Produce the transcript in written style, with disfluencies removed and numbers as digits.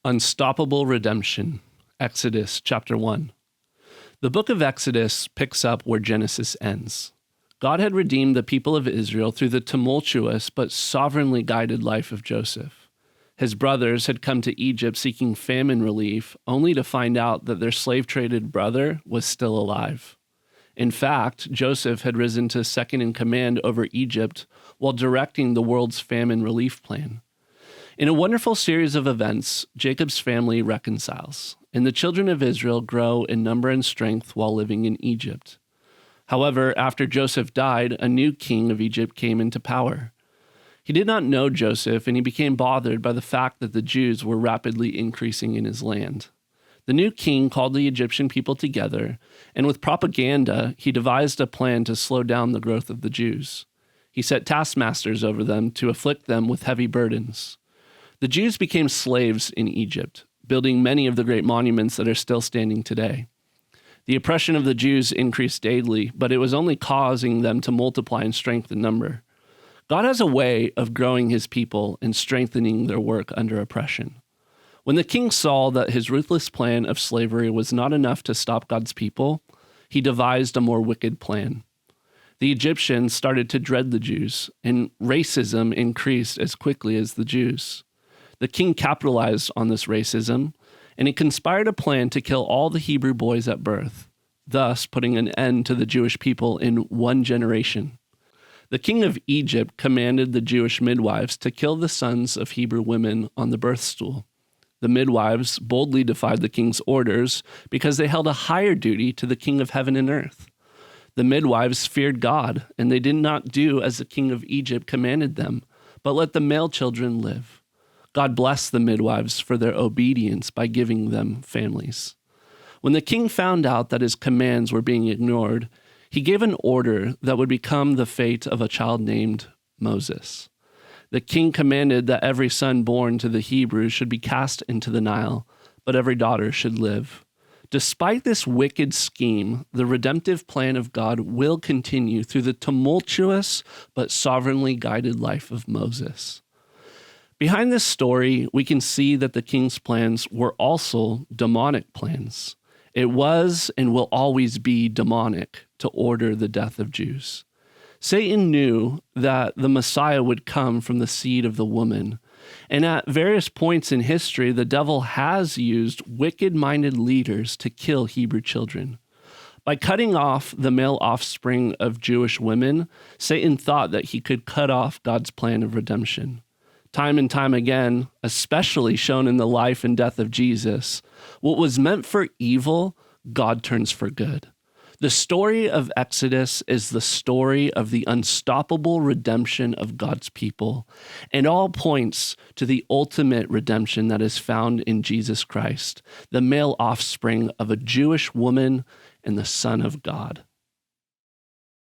Unstoppable redemption. Exodus chapter 1. The book of Exodus picks up where Genesis ends. God had redeemed the people of Israel through the tumultuous but sovereignly guided life of Joseph. His brothers had come to Egypt seeking famine relief, only to find out that their slave-traded brother was still alive. In fact, Joseph had risen to second in command over Egypt while directing the world's famine relief plan. In a wonderful series of events, Jacob's family reconciles, and the children of Israel grow in number and strength while living in Egypt. However, after Joseph died, a new king of Egypt came into power. He did not know Joseph, and he became bothered by the fact that the Jews were rapidly increasing in his land. The new king called the Egyptian people together, and with propaganda, he devised a plan to slow down the growth of the Jews. He set taskmasters over them to afflict them with heavy burdens. The Jews became slaves in Egypt, building many of the great monuments that are still standing today. The oppression of the Jews increased daily, but it was only causing them to multiply in strength and number. God has a way of growing his people and strengthening their work under oppression. When the king saw that his ruthless plan of slavery was not enough to stop God's people, he devised a more wicked plan. The Egyptians started to dread the Jews, and racism increased as quickly as the Jews. The king capitalized on this racism, and he conspired a plan to kill all the Hebrew boys at birth, thus putting an end to the Jewish people in one generation. The king of Egypt commanded the Jewish midwives to kill the sons of Hebrew women on the birth stool. The midwives boldly defied the king's orders because they held a higher duty to the king of heaven and earth. The midwives feared God, and they did not do as the king of Egypt commanded them, but let the male children live. God blessed the midwives for their obedience by giving them families. When the king found out that his commands were being ignored, he gave an order that would become the fate of a child named Moses. The king commanded that every son born to the Hebrews should be cast into the Nile, but every daughter should live. Despite this wicked scheme, the redemptive plan of God will continue through the tumultuous but sovereignly guided life of Moses. Behind this story, we can see that the king's plans were also demonic plans. It was and will always be demonic to order the death of Jews. Satan knew that the Messiah would come from the seed of the woman, and at various points in history, the devil has used wicked-minded leaders to kill Hebrew children. By cutting off the male offspring of Jewish women, Satan thought that he could cut off God's plan of redemption. Time and time again, especially shown in the life and death of Jesus, what was meant for evil, God turns for good. The story of Exodus is the story of the unstoppable redemption of God's people, and all points to the ultimate redemption that is found in Jesus Christ, the male offspring of a Jewish woman and the Son of God.